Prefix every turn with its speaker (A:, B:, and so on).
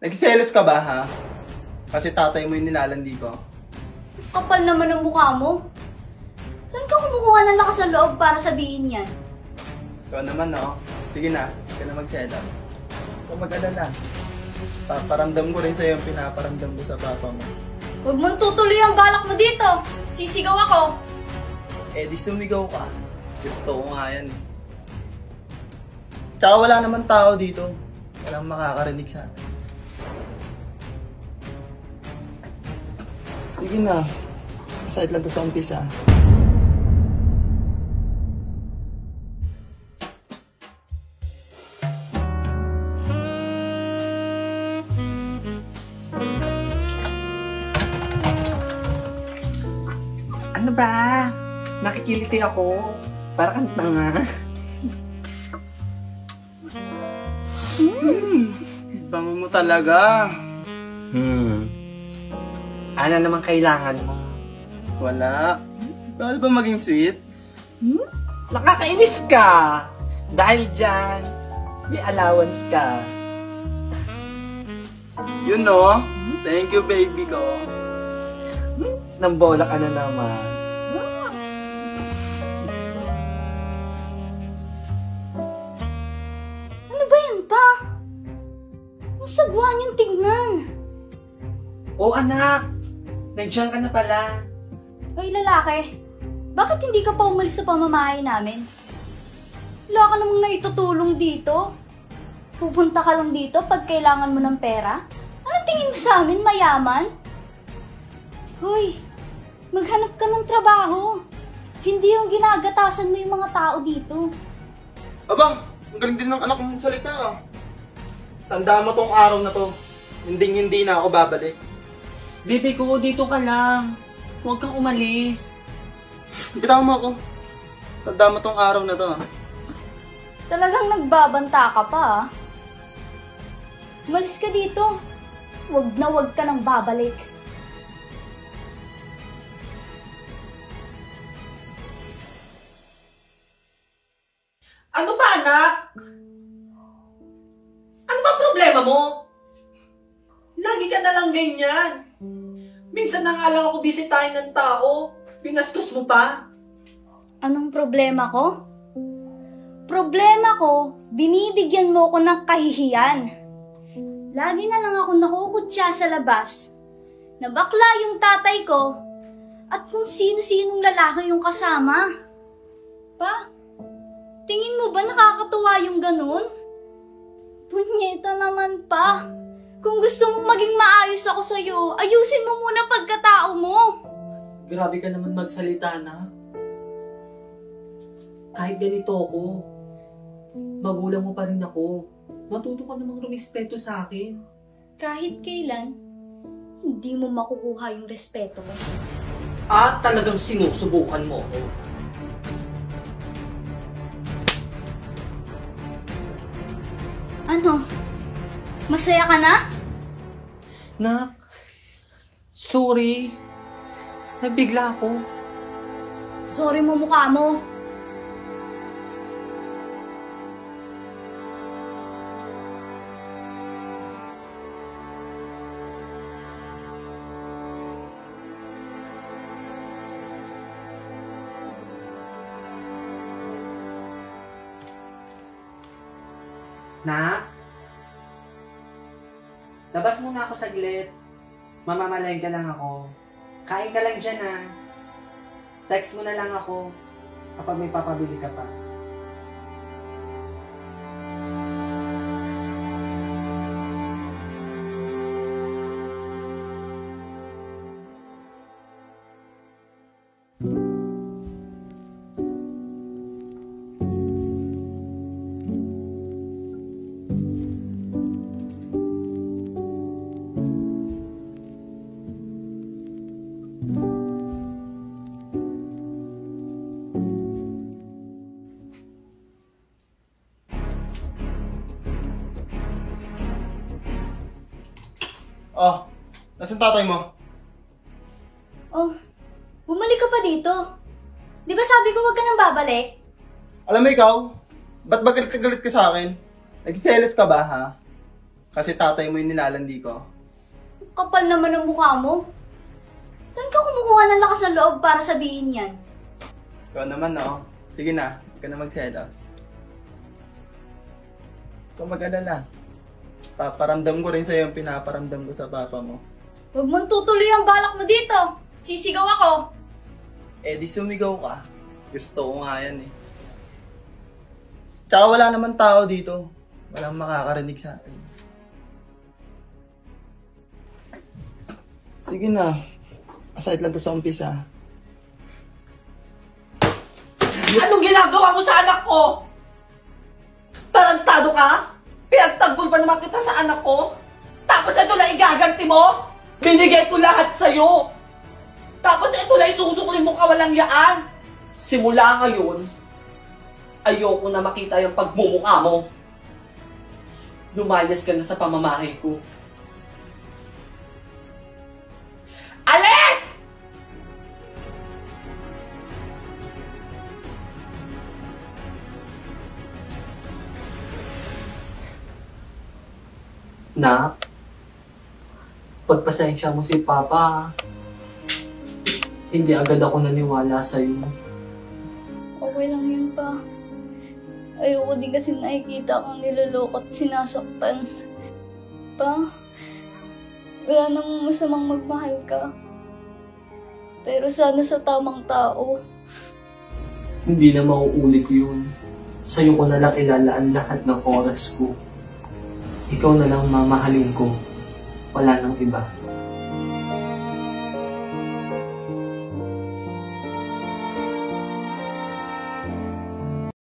A: Nagselos ka ba, ha? Kasi tatay mo yung nilalandi ko.
B: Kapal naman ang mukha mo. Saan ka kumukuha ng lakas ng loob para sabihin yan?
A: Ikaw naman, no? Sige na, huwag ka na magselos. Huwag mag-alala. Paparamdam ko rin sa'yo yung pinaparamdam ko sa papa mo.
B: Huwag mong tutuloy ang balak mo dito. Sisigaw ako.
A: Eh, di sumigaw ka. Gusto ko nga yan. Tsaka wala naman tao dito. Walang makakarinig sa atin. Sige na. Masahit lang to sa umpisa.
C: Ano ba? Nakikiliti ako. Para kang tanga.
A: Bango mo talaga.
C: Ano naman kailangan mo?
A: Wala. Bawal ba maging sweet?
C: Nakakainis ka! Dahil dyan, may allowance ka.
A: You know? Thank you, baby ko.
C: Nambola ka na naman.
B: Ano ba yan pa? Ang sagwa niyong tignan.
C: Oh anak, nandiyan ka na pala.
B: Oy lalaki, bakit hindi ka pa umalis sa pamamahay namin? Wala ka namang naitutulong dito. Pupunta ka lang dito pag kailangan mo ng pera? Anong tingin mo sa amin, mayaman? Hoy, maghanap ka ng trabaho. Hindi yung ginagatasan mo yung mga tao dito.
A: Abang, ang galing din ng anak mong salita. Tanda mo tong araw na to. Hindi na ako babalik.
C: Bebe ko, dito ka lang. Huwag kang umalis.
A: Bitawan mo ako. Tanda mo tong araw na to.
B: Talagang nagbabanta ka pa, ah. Umalis ka dito. Huwag na huwag ka nang babalik.
C: Ano ba anak? Ano ba problema mo? Lagi ka na lang ganyan. Minsan na nga lang ako bisitahin ng tao. Pinastos mo pa.
B: Anong problema ko? Problema ko, binibigyan mo ko ng kahihiyan. Lagi na lang ako nakukutya sa labas. Na bakla yung tatay ko at kung sino-sinong lalaki yung kasama. Pa, tingin mo ba nakakatuwa yung ganun? Punyeta naman pa. Kung gusto mong maging maayos ako sa'yo, ayusin mo muna pagkatao mo.
C: Grabe ka naman magsalita, anak. Kahit ganito ako, magulang mo pa rin ako. Matuto ka namang rumispeto sa akin.
B: Kahit kailan, hindi mo makukuha yung respeto ko.
C: At talagang sinusubukan mo ako.
B: Ano? Masaya ka na?
C: Nak, sorry. Nabigla ako.
B: Sorry mo mukha mo.
C: Nak? Labas muna ako saglit. Mamamalengke lang ako. Kain ka lang dyan, ha? Text mo na lang ako kapag may papabili ka pa.
A: Oh, nasan tatay mo?
B: Oh, bumalik ka pa dito. Di ba sabi ko huwag ka nang babalik?
A: Alam mo ikaw, ba't ba galit ka sa akin? Nagselos ka ba, ha? Kasi tatay mo yung nilalandi ko.
B: Kapal naman ang mukha mo. Saan ka kumukuha ng lakas ng loob para sabihin yan?
A: Ikaw naman, no? Sige na, huwag ka na magselos. Huwag mag-alala. Paparamdam ko rin sa'yo yung pinaparamdam ko sa papa mo.
B: Huwag mong tutuloy ang balak mo dito. Sisigaw ako.
A: Eh, di sumigaw ka. Gusto ko nga yan eh. Tsaka wala naman tao dito. Walang makakarinig sa atin. Sige na. Aside lang to sa umpisa.
C: Anong ginagawa mo sa anak ko? Tarantado ka? Pinagtanggol pa naman kita sa anak ko? Tapos ito lang igaganti mo? Binigay ko lahat sa'yo. Tapos ito lang isusukulin mo kawalang yaan. Simula ngayon, ayoko na makita yung pagmumukha mo. Lumayas ka na sa pamamahay ko. Alis! Nak, pagpasensya mo si Papa. Hindi agad ako naniwala sa'yo.
B: Okay lang yun pa. Ayoko din kasi nakikita kang niloloko at sinasaktan. Pa, wala namang masamang magmahal ka. Pero sana sa tamang tao.
C: Hindi na mauulit yun. Sa'yo ko na lang ilalaan lahat ng oras ko. Ikaw na lang mamahalin ko. Wala nang iba.